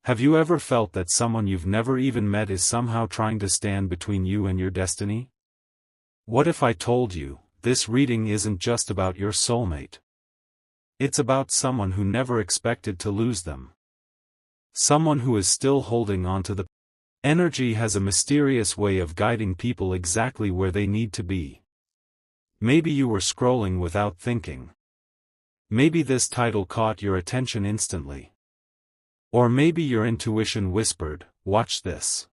Have you ever felt that someone you've never even met is somehow trying to stand between you and your destiny? What if I told you, this reading isn't just about your soulmate? It's about someone who never expected to lose them. Someone who is still holding on to the energy has a mysterious way of guiding people exactly where they need to be. Maybe you were scrolling without thinking. Maybe this title caught your attention instantly. Or maybe your intuition whispered, "Watch this."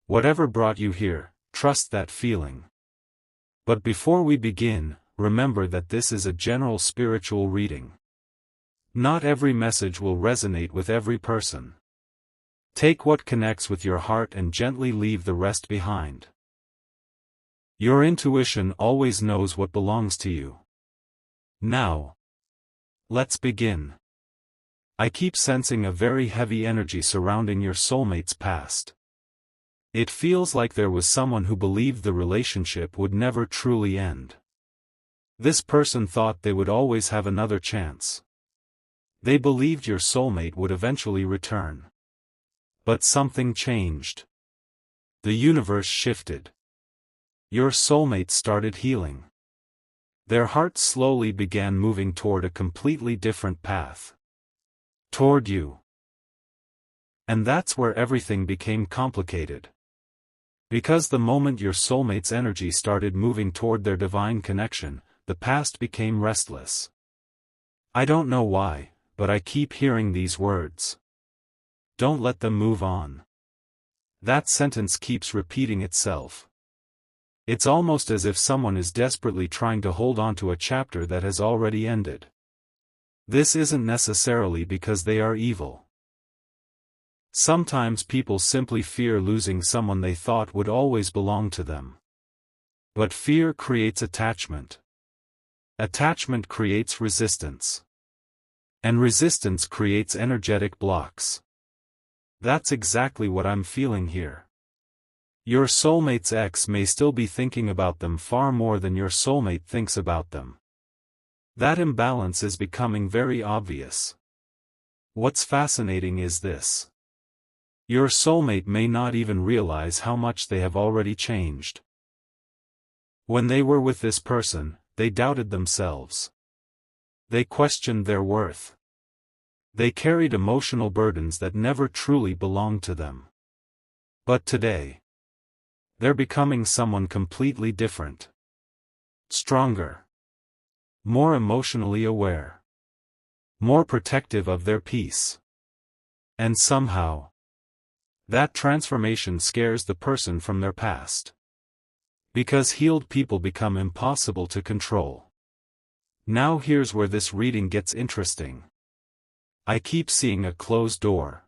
Whatever brought you here, trust that feeling. But before we begin, remember that this is a general spiritual reading. Not every message will resonate with every person. Take what connects with your heart and gently leave the rest behind. Your intuition always knows what belongs to you. Now, let's begin. I keep sensing a very heavy energy surrounding your soulmate's past. It feels like there was someone who believed the relationship would never truly end. This person thought they would always have another chance. They believed your soulmate would eventually return. But something changed. The universe shifted. Your soulmate started healing. Their hearts slowly began moving toward a completely different path. Toward you. And that's where everything became complicated. Because the moment your soulmate's energy started moving toward their divine connection, the past became restless. I don't know why, but I keep hearing these words. Don't let them move on. That sentence keeps repeating itself. It's almost as if someone is desperately trying to hold on to a chapter that has already ended. This isn't necessarily because they are evil. Sometimes people simply fear losing someone they thought would always belong to them. But fear creates attachment. Attachment creates resistance. And resistance creates energetic blocks. That's exactly what I'm feeling here. Your soulmate's ex may still be thinking about them far more than your soulmate thinks about them. That imbalance is becoming very obvious. What's fascinating is this. Your soulmate may not even realize how much they have already changed. When they were with this person, they doubted themselves. They questioned their worth. They carried emotional burdens that never truly belonged to them. But today, they're becoming someone completely different. Stronger. More emotionally aware. More protective of their peace. And somehow, that transformation scares the person from their past. Because healed people become impossible to control. Now here's where this reading gets interesting. I keep seeing a closed door.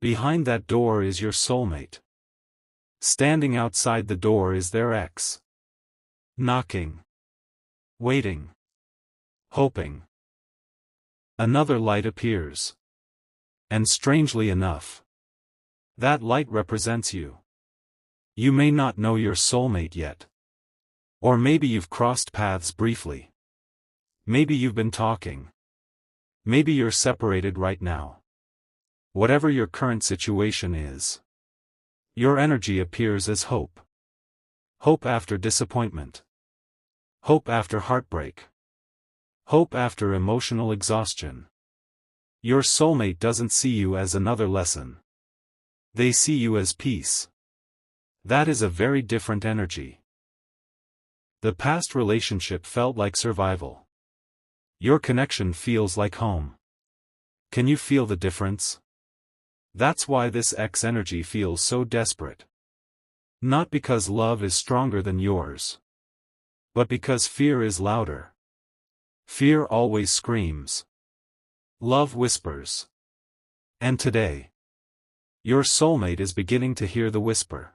Behind that door is your soulmate. Standing outside the door is their ex. Knocking. Waiting. Hoping. Another light appears. And strangely enough, that light represents you. You may not know your soulmate yet. Or maybe you've crossed paths briefly. Maybe you've been talking. Maybe you're separated right now. Whatever your current situation is, your energy appears as hope. Hope after disappointment. Hope after heartbreak. Hope after emotional exhaustion. Your soulmate doesn't see you as another lesson. They see you as peace. That is a very different energy. The past relationship felt like survival. Your connection feels like home. Can you feel the difference? That's why this ex energy feels so desperate. Not because love is stronger than yours. But because fear is louder. Fear always screams. Love whispers. And today, your soulmate is beginning to hear the whisper.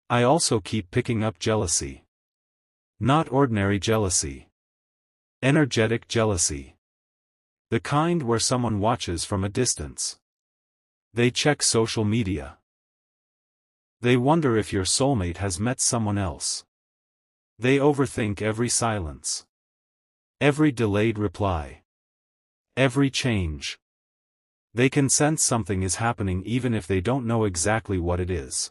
I also keep picking up jealousy. Not ordinary jealousy. Energetic jealousy. The kind where someone watches from a distance. They check social media. They wonder if your soulmate has met someone else. They overthink every silence. Every delayed reply. Every change. They can sense something is happening even if they don't know exactly what it is.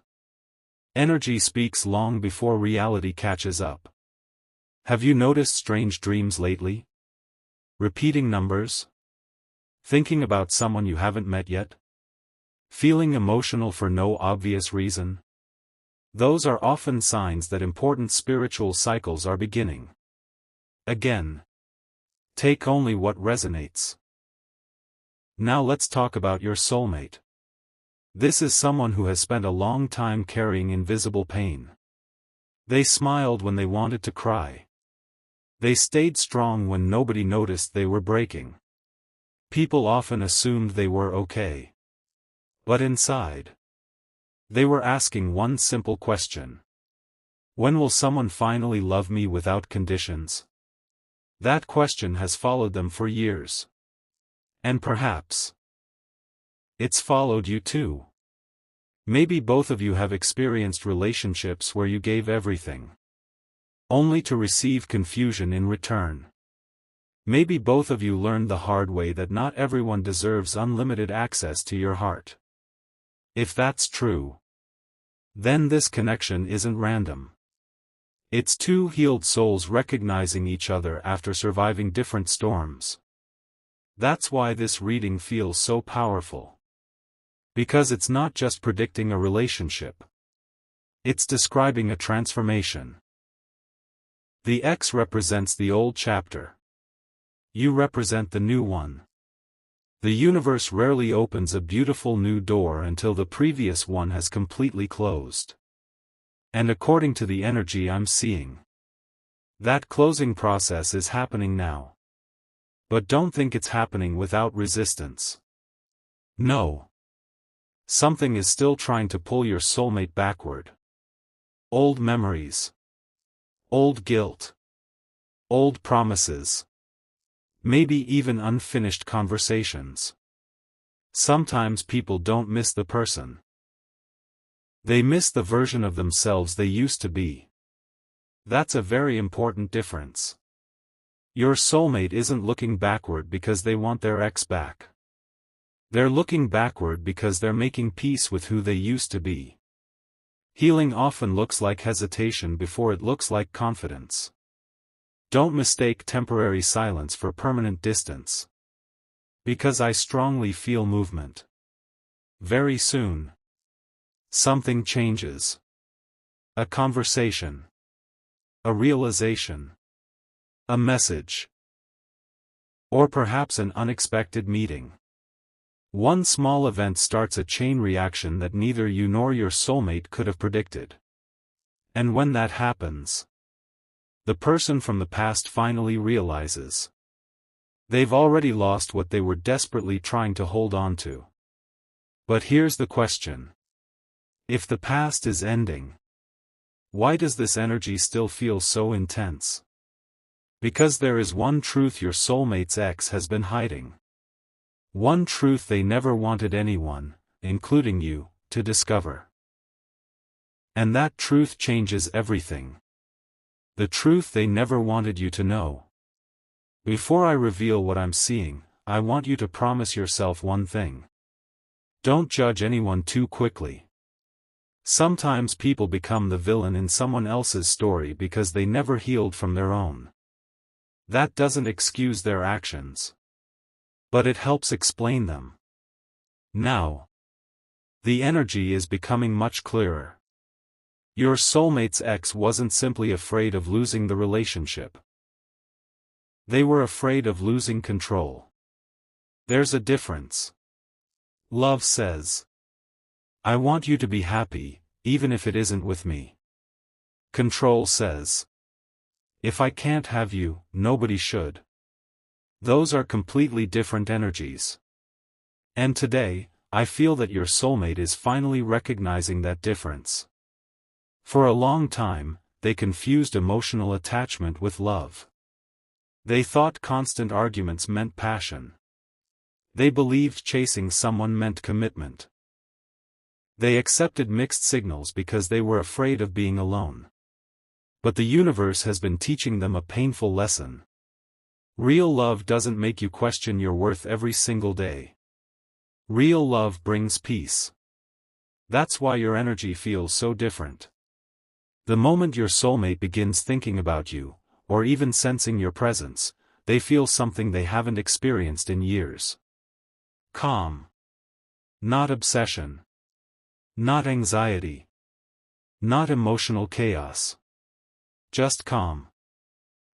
Energy speaks long before reality catches up. Have you noticed strange dreams lately? Repeating numbers? Thinking about someone you haven't met yet? Feeling emotional for no obvious reason? Those are often signs that important spiritual cycles are beginning. Again, take only what resonates. Now let's talk about your soulmate. This is someone who has spent a long time carrying invisible pain. They smiled when they wanted to cry. They stayed strong when nobody noticed they were breaking. People often assumed they were okay. But inside, they were asking one simple question. When will someone finally love me without conditions? That question has followed them for years. And perhaps it's followed you too. Maybe both of you have experienced relationships where you gave everything, only to receive confusion in return. Maybe both of you learned the hard way that not everyone deserves unlimited access to your heart. If that's true, then this connection isn't random. It's two healed souls recognizing each other after surviving different storms. That's why this reading feels so powerful. Because it's not just predicting a relationship. It's describing a transformation. The X represents the old chapter. You represent the new one. The universe rarely opens a beautiful new door until the previous one has completely closed. And according to the energy I'm seeing, that closing process is happening now. But don't think it's happening without resistance. No. Something is still trying to pull your soulmate backward. Old memories. Old guilt. Old promises. Maybe even unfinished conversations. Sometimes people don't miss the person. They miss the version of themselves they used to be. That's a very important difference. Your soulmate isn't looking backward because they want their ex back. They're looking backward because they're making peace with who they used to be. Healing often looks like hesitation before it looks like confidence. Don't mistake temporary silence for permanent distance. Because I strongly feel movement. Very soon, something changes. A conversation. A realization. A message. Or perhaps an unexpected meeting. One small event starts a chain reaction that neither you nor your soulmate could have predicted. And when that happens, the person from the past finally realizes they've already lost what they were desperately trying to hold on to. But here's the question. If the past is ending, why does this energy still feel so intense? Because there is one truth your soulmate's ex has been hiding. One truth they never wanted anyone, including you, to discover. And that truth changes everything. The truth they never wanted you to know. Before I reveal what I'm seeing, I want you to promise yourself one thing. Don't judge anyone too quickly. Sometimes people become the villain in someone else's story because they never healed from their own. That doesn't excuse their actions. But it helps explain them. Now, the energy is becoming much clearer. Your soulmate's ex wasn't simply afraid of losing the relationship. They were afraid of losing control. There's a difference. Love says, I want you to be happy, even if it isn't with me. Control says, if I can't have you, nobody should. Those are completely different energies. And today, I feel that your soulmate is finally recognizing that difference. For a long time, they confused emotional attachment with love. They thought constant arguments meant passion. They believed chasing someone meant commitment. They accepted mixed signals because they were afraid of being alone. But the universe has been teaching them a painful lesson. Real love doesn't make you question your worth every single day. Real love brings peace. That's why your energy feels so different. The moment your soulmate begins thinking about you, or even sensing your presence, they feel something they haven't experienced in years. Calm. Not obsession. Not anxiety. Not emotional chaos. Just calm.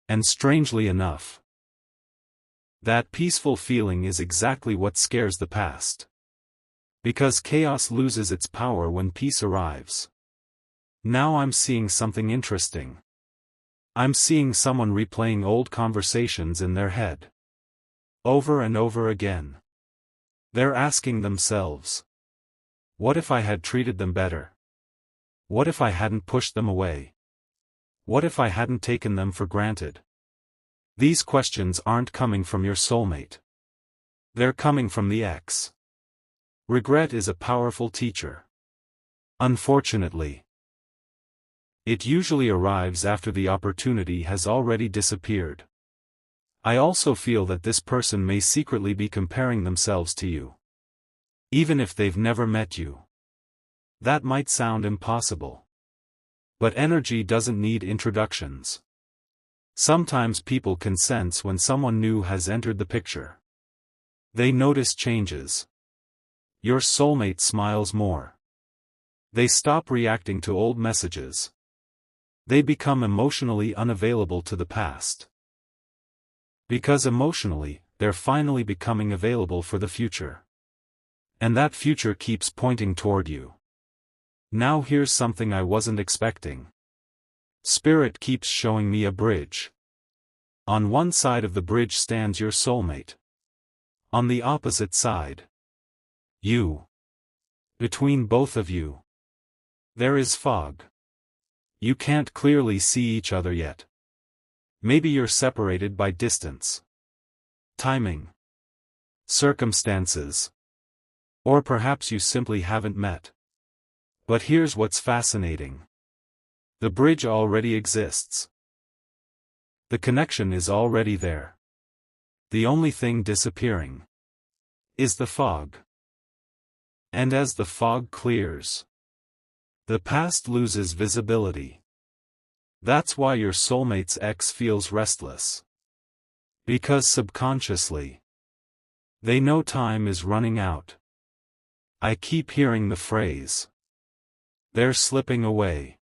And strangely enough, that peaceful feeling is exactly what scares the past. Because chaos loses its power when peace arrives. Now I'm seeing something interesting. I'm seeing someone replaying old conversations in their head. Over and over again. They're asking themselves, what if I had treated them better? What if I hadn't pushed them away? What if I hadn't taken them for granted? These questions aren't coming from your soulmate. They're coming from the ex. Regret is a powerful teacher. Unfortunately, it usually arrives after the opportunity has already disappeared. I also feel that this person may secretly be comparing themselves to you. Even if they've never met you. That might sound impossible. But energy doesn't need introductions. Sometimes people can sense when someone new has entered the picture. They notice changes. Your soulmate smiles more. They stop reacting to old messages. They become emotionally unavailable to the past. Because emotionally, they're finally becoming available for the future. And that future keeps pointing toward you. Now here's something I wasn't expecting. Spirit keeps showing me a bridge. On one side of the bridge stands your soulmate. On the opposite side, you. Between both of you, there is fog. You can't clearly see each other yet. Maybe you're separated by distance, timing, circumstances, or perhaps you simply haven't met. But here's what's fascinating. The bridge already exists. The connection is already there. The only thing disappearing is the fog. And as the fog clears, the past loses visibility. That's why your soulmate's ex feels restless. Because subconsciously, they know time is running out. I keep hearing the phrase, they're slipping away.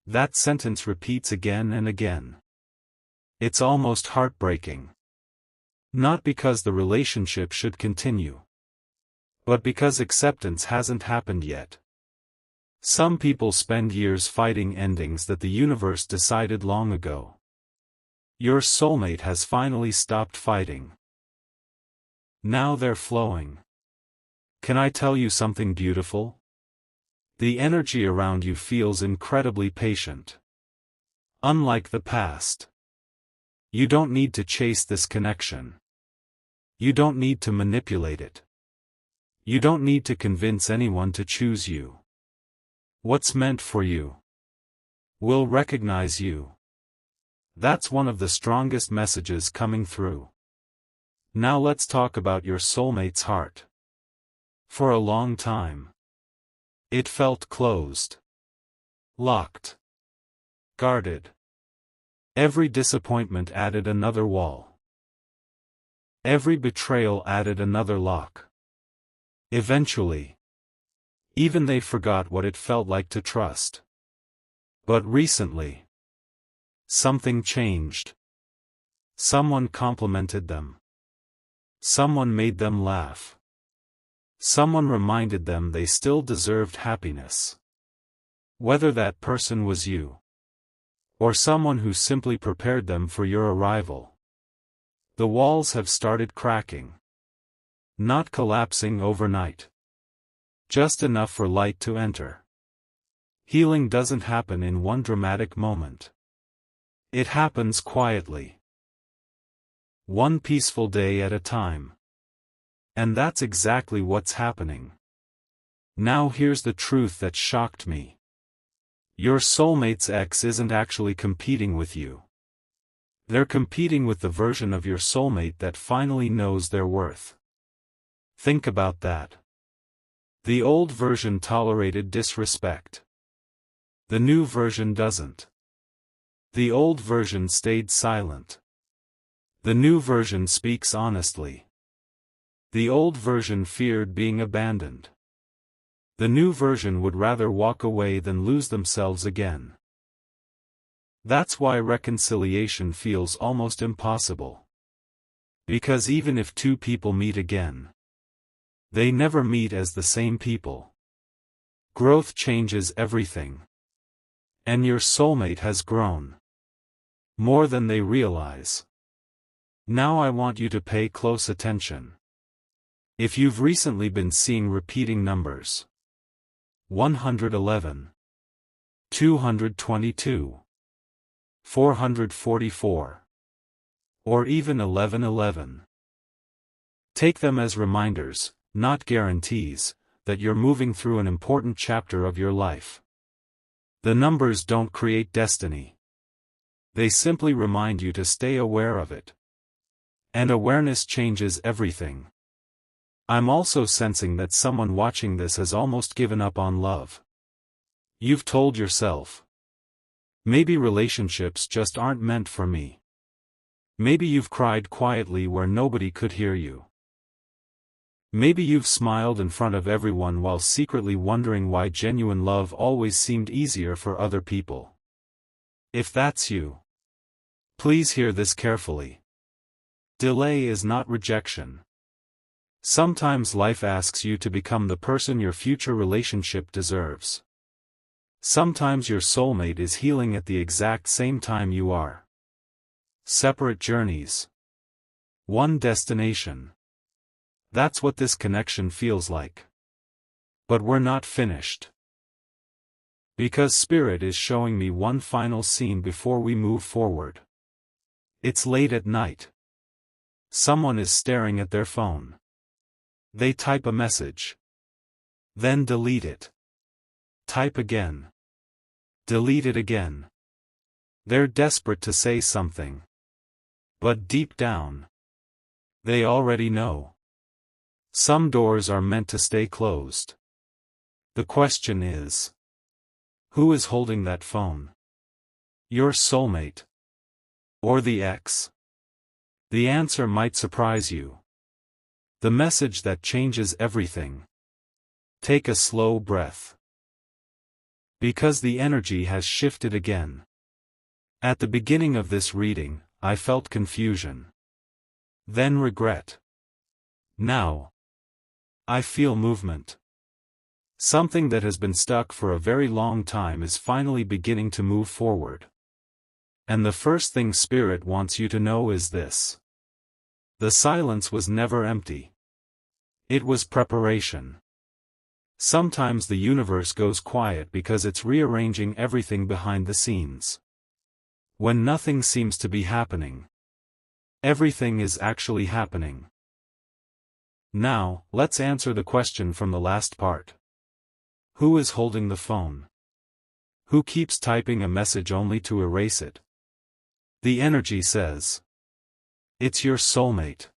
That sentence repeats again and again. It's almost heartbreaking. Not because the relationship should continue, but because acceptance hasn't happened yet. Some people spend years fighting endings that the universe decided long ago. Your soulmate has finally stopped fighting. Now they're flowing. Can I tell you something beautiful? The energy around you feels incredibly patient. Unlike the past. You don't need to chase this connection. You don't need to manipulate it. You don't need to convince anyone to choose you. What's meant for you will recognize you. That's one of the strongest messages coming through. Now let's talk about your soulmate's heart. For a long time, it felt closed, locked, guarded. Every disappointment added another wall. Every betrayal added another lock. Eventually, even they forgot what it felt like to trust. But recently, something changed. Someone complimented them. Someone made them laugh. Someone reminded them they still deserved happiness. Whether that person was you, or someone who simply prepared them for your arrival. The walls have started cracking. Not collapsing overnight. Just enough for light to enter. Healing doesn't happen in one dramatic moment. It happens quietly. One peaceful day at a time. And that's exactly what's happening. Now here's the truth that shocked me. Your soulmate's ex isn't actually competing with you. They're competing with the version of your soulmate that finally knows their worth. Think about that. The old version tolerated disrespect. The new version doesn't. The old version stayed silent. The new version speaks honestly. The old version feared being abandoned. The new version would rather walk away than lose themselves again. That's why reconciliation feels almost impossible. Because even if two people meet again, they never meet as the same people. Growth changes everything. And your soulmate has grown. More than they realize. Now I want you to pay close attention. If you've recently been seeing repeating numbers, 111, 222, 444, or even 1111. Take them as reminders, not guarantees, that you're moving through an important chapter of your life. The numbers don't create destiny. They simply remind you to stay aware of it. And awareness changes everything. I'm also sensing that someone watching this has almost given up on love. You've told yourself, maybe relationships just aren't meant for me. Maybe you've cried quietly where nobody could hear you. Maybe you've smiled in front of everyone while secretly wondering why genuine love always seemed easier for other people. If that's you, please hear this carefully. Delay is not rejection. Sometimes life asks you to become the person your future relationship deserves. Sometimes your soulmate is healing at the exact same time you are. Separate journeys. One destination. That's what this connection feels like. But we're not finished. Because Spirit is showing me one final scene before we move forward. It's late at night. Someone is staring at their phone. They type a message. Then delete it. Type again. Delete it again. They're desperate to say something. But deep down, they already know. Some doors are meant to stay closed. The question is, who is holding that phone? Your soulmate? Or the ex? The answer might surprise you. The message that changes everything. Take a slow breath. Because the energy has shifted again. At the beginning of this reading, I felt confusion. Then regret. Now, I feel movement. Something that has been stuck for a very long time is finally beginning to move forward. And the first thing Spirit wants you to know is this. The silence was never empty. It was preparation. Sometimes the universe goes quiet because it's rearranging everything behind the scenes. When nothing seems to be happening, everything is actually happening. Now, let's answer the question from the last part. Who is holding the phone? Who keeps typing a message only to erase it? The energy says, it's your soulmate.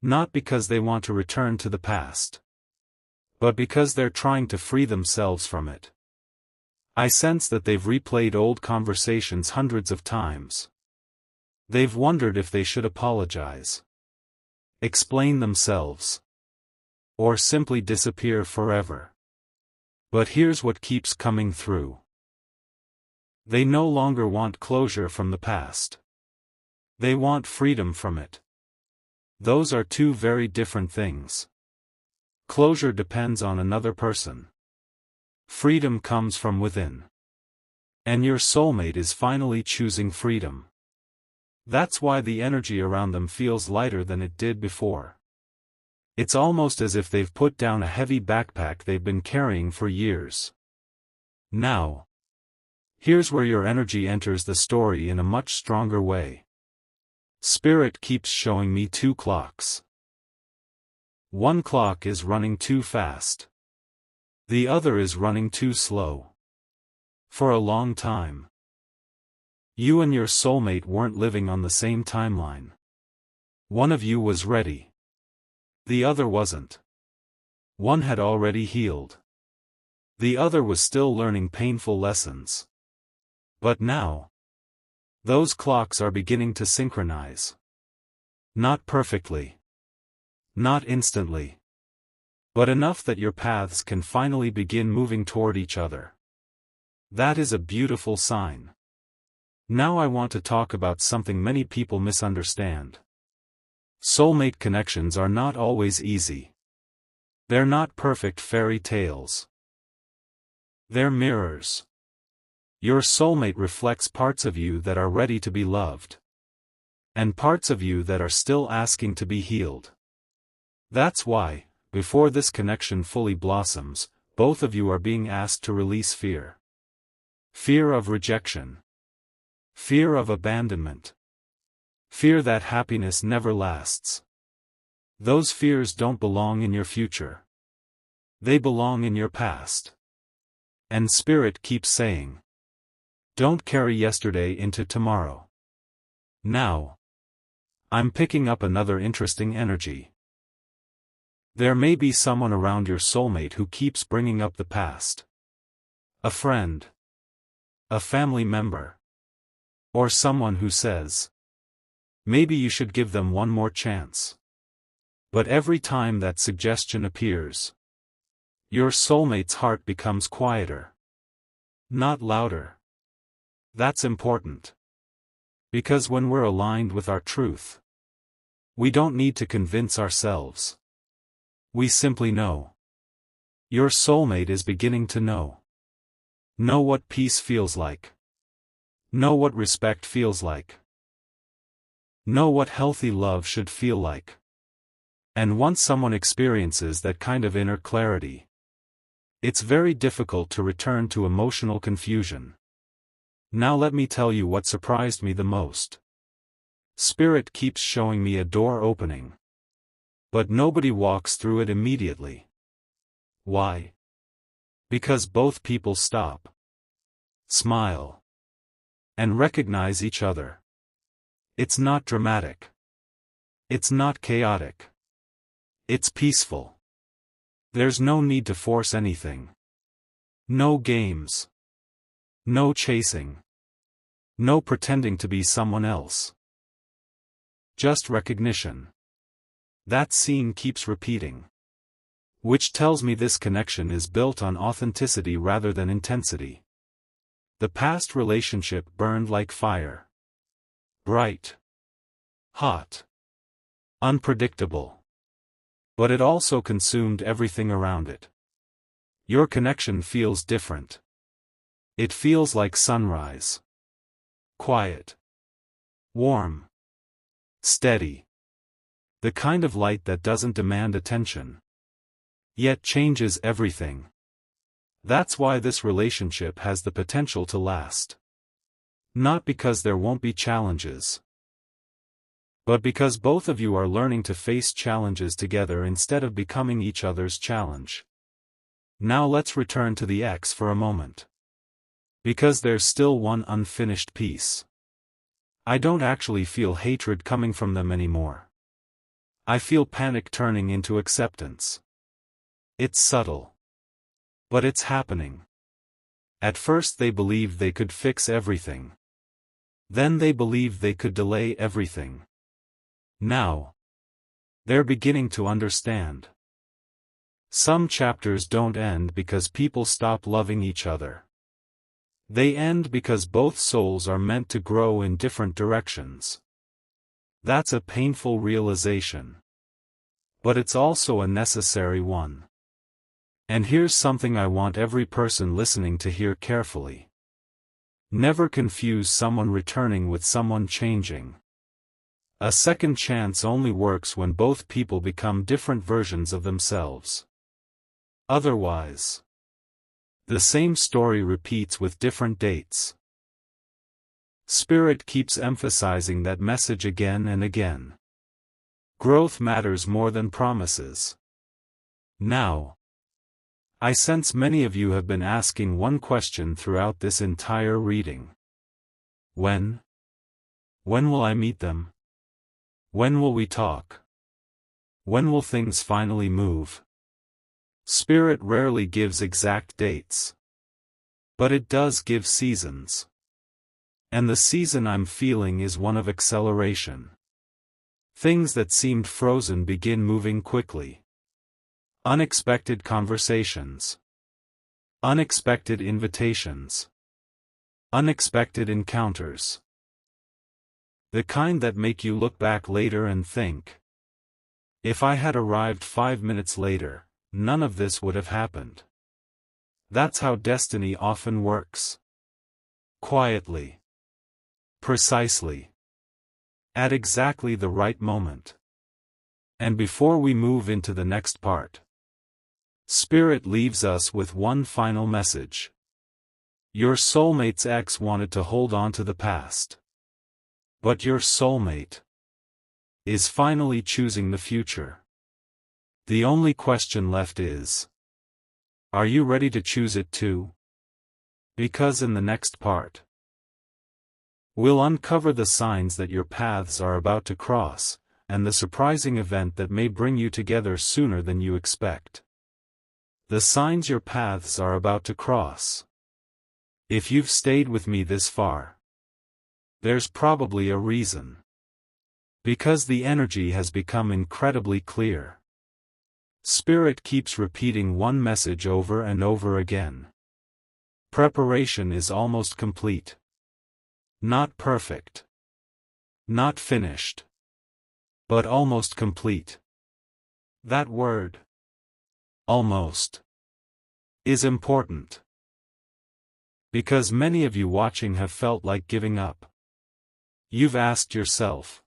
Not because they want to return to the past, but because they're trying to free themselves from it. I sense that they've replayed old conversations hundreds of times. They've wondered if they should apologize, explain themselves, or simply disappear forever. But here's what keeps coming through. They no longer want closure from the past. They want freedom from it. Those are two very different things. Closure depends on another person. Freedom comes from within. And your soulmate is finally choosing freedom. That's why the energy around them feels lighter than it did before. It's almost as if they've put down a heavy backpack they've been carrying for years. Now, here's where your energy enters the story in a much stronger way. Spirit keeps showing me two clocks. One clock is running too fast. The other is running too slow. For a long time, you and your soulmate weren't living on the same timeline. One of you was ready. The other wasn't. One had already healed. The other was still learning painful lessons. But now, those clocks are beginning to synchronize. Not perfectly. Not instantly. But enough that your paths can finally begin moving toward each other. That is a beautiful sign. Now I want to talk about something many people misunderstand. Soulmate connections are not always easy. They're not perfect fairy tales. They're mirrors. Your soulmate reflects parts of you that are ready to be loved. And parts of you that are still asking to be healed. That's why, before this connection fully blossoms, both of you are being asked to release fear. Fear of rejection. Fear of abandonment. Fear that happiness never lasts. Those fears don't belong in your future. They belong in your past. And Spirit keeps saying, don't carry yesterday into tomorrow. Now, I'm picking up another interesting energy. There may be someone around your soulmate who keeps bringing up the past. A friend. A family member. Or someone who says, maybe you should give them one more chance. But every time that suggestion appears, your soulmate's heart becomes quieter. Not louder. That's important. Because when we're aligned with our truth, we don't need to convince ourselves. We simply know. Your soulmate is beginning to know. Know what peace feels like. Know what respect feels like. Know what healthy love should feel like. And once someone experiences that kind of inner clarity, it's very difficult to return to emotional confusion. Now let me tell you what surprised me the most. Spirit keeps showing me a door opening. But nobody walks through it immediately. Why? Because both people stop, smile, and recognize each other. It's not dramatic. It's not chaotic. It's peaceful. There's no need to force anything. No games. No chasing. No pretending to be someone else. Just recognition. That scene keeps repeating. Which tells me this connection is built on authenticity rather than intensity. The past relationship burned like fire. Bright. Hot. Unpredictable. But it also consumed everything around it. Your connection feels different. It feels like sunrise. Quiet. Warm. Steady. The kind of light that doesn't demand attention. Yet changes everything. That's why this relationship has the potential to last. Not because there won't be challenges, but because both of you are learning to face challenges together instead of becoming each other's challenge. Now let's return to the ex for a moment. Because there's still one unfinished piece. I don't actually feel hatred coming from them anymore. I feel panic turning into acceptance. It's subtle. But it's happening. At first they believed they could fix everything. Then they believed they could delay everything. Now, they're beginning to understand. Some chapters don't end because people stop loving each other. They end because both souls are meant to grow in different directions. That's a painful realization. But it's also a necessary one. And here's something I want every person listening to hear carefully. Never confuse someone returning with someone changing. A second chance only works when both people become different versions of themselves. Otherwise, the same story repeats with different dates. Spirit keeps emphasizing that message again and again. Growth matters more than promises. Now, I sense many of you have been asking one question throughout this entire reading. When? When will I meet them? When will we talk? When will things finally move? Spirit rarely gives exact dates. But it does give seasons. And the season I'm feeling is one of acceleration. Things that seemed frozen begin moving quickly. Unexpected conversations. Unexpected invitations. Unexpected encounters. The kind that make you look back later and think, if I had arrived 5 minutes later, none of this would have happened. That's how destiny often works. Quietly. Precisely. At exactly the right moment. And before we move into the next part, Spirit leaves us with one final message. Your soulmate's ex wanted to hold on to the past. But your soulmate is finally choosing the future. The only question left is, are you ready to choose it too? Because in the next part, we'll uncover the signs that your paths are about to cross, and the surprising event that may bring you together sooner than you expect. The signs your paths are about to cross. If you've stayed with me this far, there's probably a reason. Because the energy has become incredibly clear. Spirit keeps repeating one message over and over again. Preparation is almost complete. Not perfect. Not finished. But almost complete. That word, almost, is important. Because many of you watching have felt like giving up. You've asked yourself,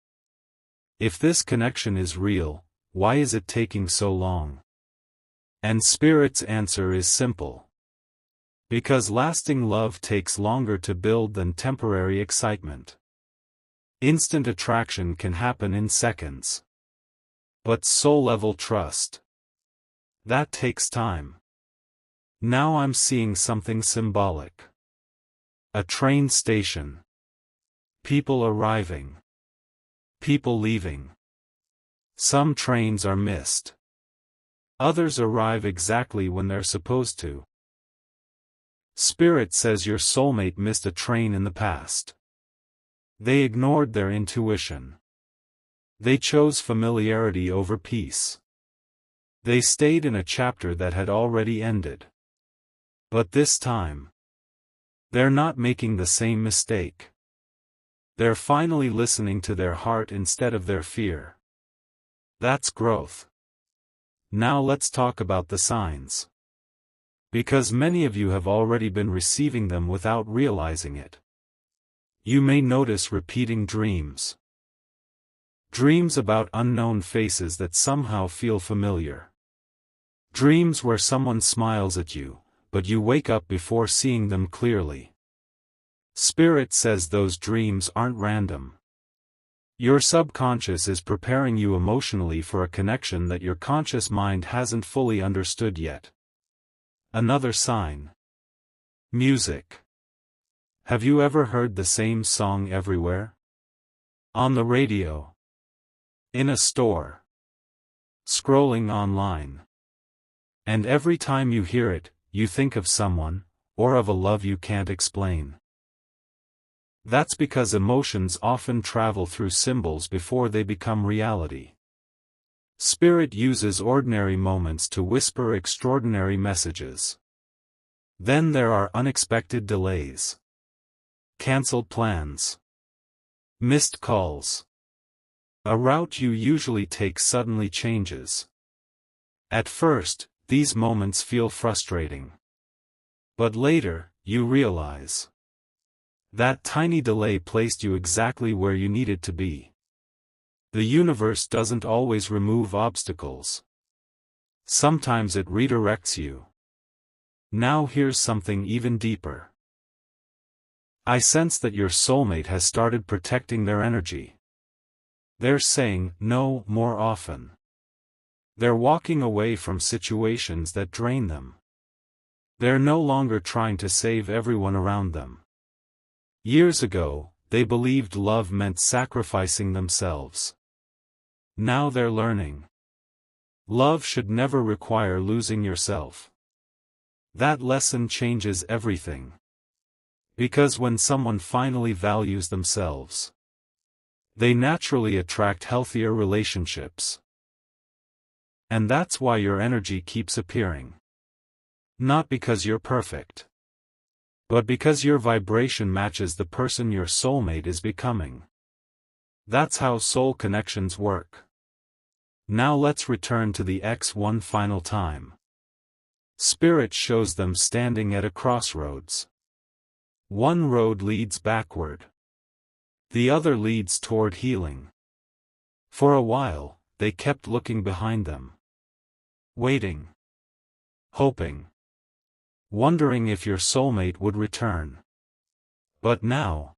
if this connection is real, why is it taking so long? And Spirit's answer is simple. Because lasting love takes longer to build than temporary excitement. Instant attraction can happen in seconds. But soul-level trust, that takes time. Now I'm seeing something symbolic. A train station. People arriving. People leaving. Some trains are missed. Others arrive exactly when they're supposed to. Spirit says your soulmate missed a train in the past. They ignored their intuition. They chose familiarity over peace. They stayed in a chapter that had already ended. But this time, they're not making the same mistake. They're finally listening to their heart instead of their fear. That's growth. Now let's talk about the signs. Because many of you have already been receiving them without realizing it. You may notice repeating dreams. Dreams about unknown faces that somehow feel familiar. Dreams where someone smiles at you, but you wake up before seeing them clearly. Spirit says those dreams aren't random. Your subconscious is preparing you emotionally for a connection that your conscious mind hasn't fully understood yet. Another sign. Music. Have you ever heard the same song everywhere? On the radio. In a store. Scrolling online. And every time you hear it, you think of someone, or of a love you can't explain. That's because emotions often travel through symbols before they become reality. Spirit uses ordinary moments to whisper extraordinary messages. Then there are unexpected delays. Cancelled plans. Missed calls. A route you usually take suddenly changes. At first, these moments feel frustrating. But later, you realize that tiny delay placed you exactly where you needed to be. The universe doesn't always remove obstacles. Sometimes it redirects you. Now here's something even deeper. I sense that your soulmate has started protecting their energy. They're saying no more often. They're walking away from situations that drain them. They're no longer trying to save everyone around them. Years ago, they believed love meant sacrificing themselves. Now they're learning Love should never require losing yourself. That lesson changes everything. Because when someone finally values themselves, they naturally attract healthier relationships. And that's why your energy keeps appearing. Not because you're perfect, but because your vibration matches the person your soulmate is becoming. That's how soul connections work. Now let's return to the X one final time. Spirit shows them standing at a crossroads. One road leads backward. The other leads toward healing. For a while, they kept looking behind them. Waiting. Hoping. Wondering if your soulmate would return. But now,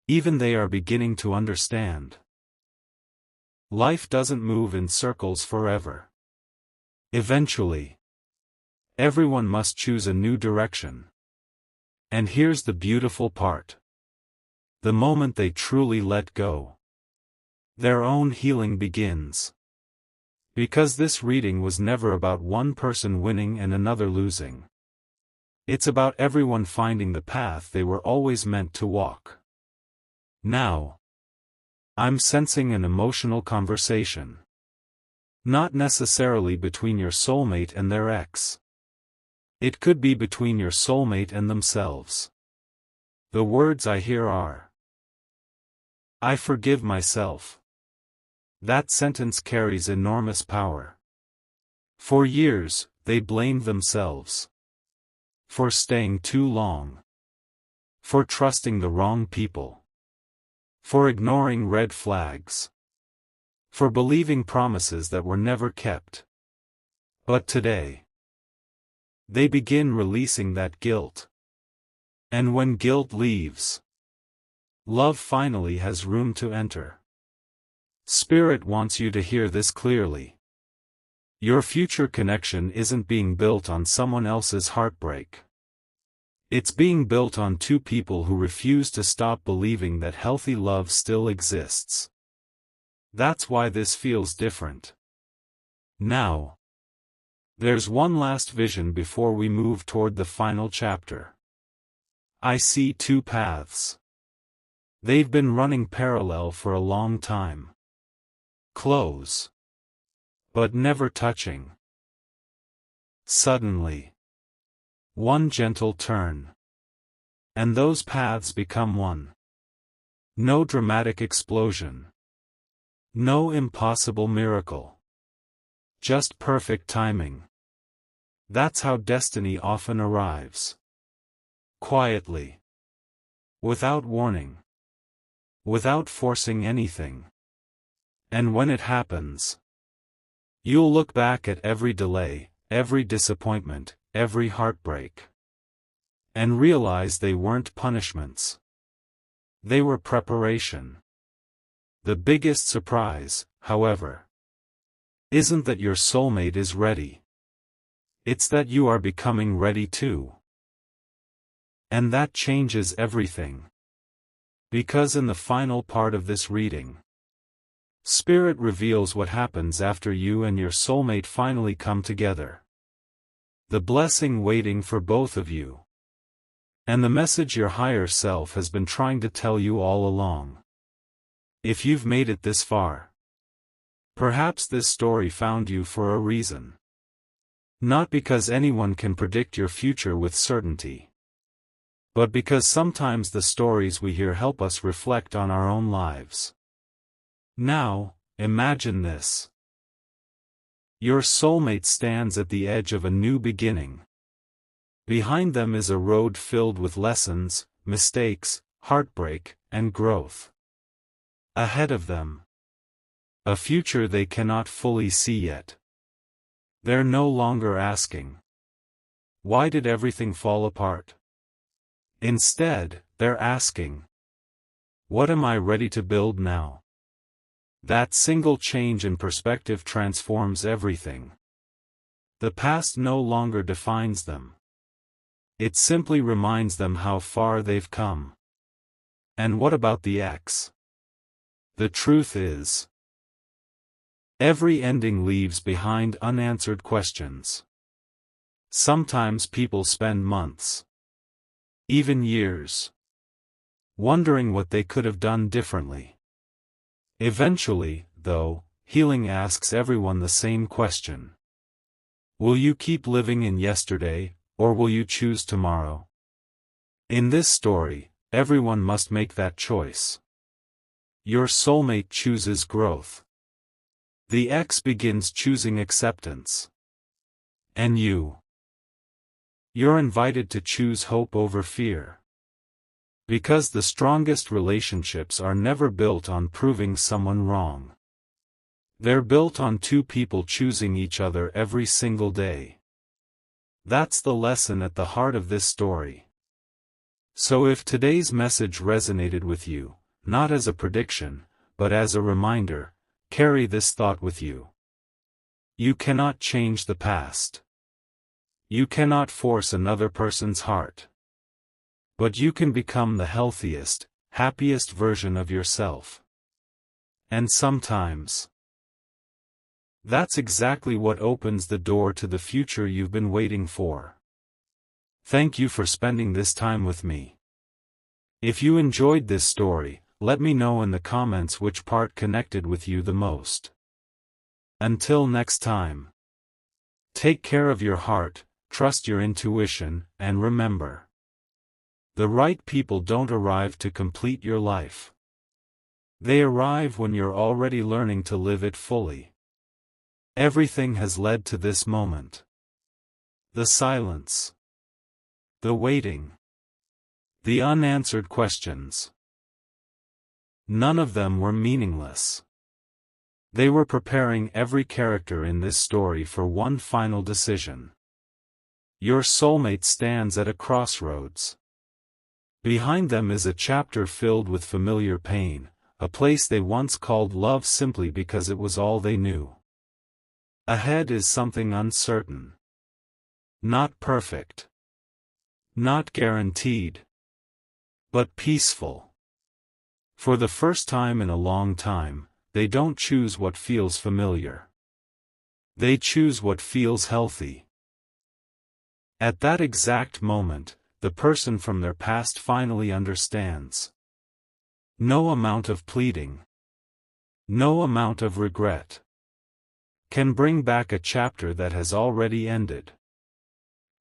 even they are beginning to understand. Life doesn't move in circles forever. Eventually, everyone must choose a new direction. And here's the beautiful part. The moment they truly let go, their own healing begins. Because this reading was never about one person winning and another losing. It's about everyone finding the path they were always meant to walk. Now, I'm sensing an emotional conversation. Not necessarily between your soulmate and their ex. It could be between your soulmate and themselves. The words I hear are, "I forgive myself." That sentence carries enormous power. For years, they blamed themselves. For staying too long. For trusting the wrong people. For ignoring red flags. For believing promises that were never kept. But today, they begin releasing that guilt. And when guilt leaves, love finally has room to enter. Spirit wants you to hear this clearly. Your future connection isn't being built on someone else's heartbreak. It's being built on two people who refuse to stop believing that healthy love still exists. That's why this feels different. Now, there's one last vision before we move toward the final chapter. I see two paths. They've been running parallel for a long time. Close. But never touching. Suddenly, one gentle turn. And those paths become one. No dramatic explosion. No impossible miracle. Just perfect timing. That's how destiny often arrives. Quietly. Without warning. Without forcing anything. And when it happens, you'll look back at every delay, every disappointment, every heartbreak, and realize they weren't punishments. They were preparation. The biggest surprise, however, isn't that your soulmate is ready. It's that you are becoming ready too. And that changes everything. Because in the final part of this reading, Spirit reveals what happens after you and your soulmate finally come together. The blessing waiting for both of you. And the message your higher self has been trying to tell you all along. If you've made it this far, perhaps this story found you for a reason. Not because anyone can predict your future with certainty, but because sometimes the stories we hear help us reflect on our own lives. Now, imagine this. Your soulmate stands at the edge of a new beginning. Behind them is a road filled with lessons, mistakes, heartbreak, and growth. Ahead of them, a future they cannot fully see yet. They're no longer asking, "Why did everything fall apart?" Instead, they're asking, "What am I ready to build now?" That single change in perspective transforms everything. The past no longer defines them. It simply reminds them how far they've come. And what about the ex? The truth is, Every ending leaves behind unanswered questions. Sometimes people spend months, even years, wondering what they could have done differently. Eventually, though, healing asks everyone the same question. Will you keep living in yesterday, or will you choose tomorrow? In this story, everyone must make that choice. Your soulmate chooses growth. The ex begins choosing acceptance. And you? You're invited to choose hope over fear. Because the strongest relationships are never built on proving someone wrong. They're built on two people choosing each other every single day. That's the lesson at the heart of this story. So if today's message resonated with you, not as a prediction, but as a reminder, carry this thought with you. You cannot change the past. You cannot force another person's heart. But you can become the healthiest, happiest version of yourself. And sometimes, that's exactly what opens the door to the future you've been waiting for. Thank you for spending this time with me. If you enjoyed this story, let me know in the comments which part connected with you the most. Until next time. Take care of your heart, trust your intuition, and remember. The right people don't arrive to complete your life. They arrive when you're already learning to live it fully. Everything has led to this moment. The silence. The waiting. The unanswered questions. None of them were meaningless. They were preparing every character in this story for one final decision. Your soulmate stands at a crossroads. Behind them is a chapter filled with familiar pain, a place they once called love simply because it was all they knew. Ahead is something uncertain. Not perfect. Not guaranteed. But peaceful. For the first time in a long time, they don't choose what feels familiar. They choose what feels healthy. At that exact moment, the person from their past finally understands. No amount of pleading, no amount of regret, can bring back a chapter that has already ended.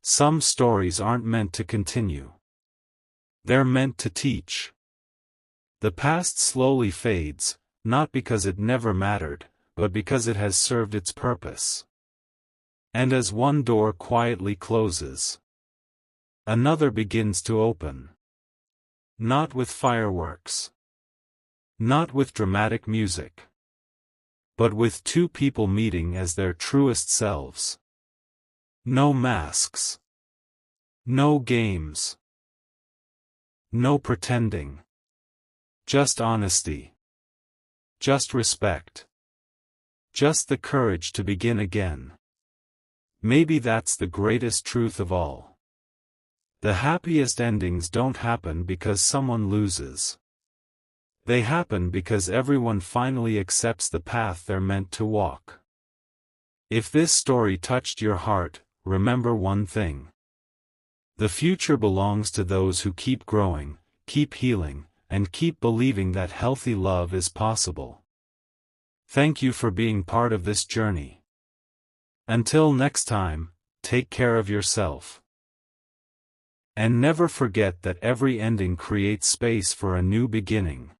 Some stories aren't meant to continue. They're meant to teach. The past slowly fades, not because it never mattered, but because it has served its purpose. And as one door quietly closes, another begins to open. Not with fireworks. Not with dramatic music. But with two people meeting as their truest selves. No masks. No games. No pretending. Just honesty. Just respect. Just the courage to begin again. Maybe that's the greatest truth of all. The happiest endings don't happen because someone loses. They happen because everyone finally accepts the path they're meant to walk. If this story touched your heart, remember one thing. The future belongs to those who keep growing, keep healing, and keep believing that healthy love is possible. Thank you for being part of this journey. Until next time, take care of yourself. And never forget that every ending creates space for a new beginning.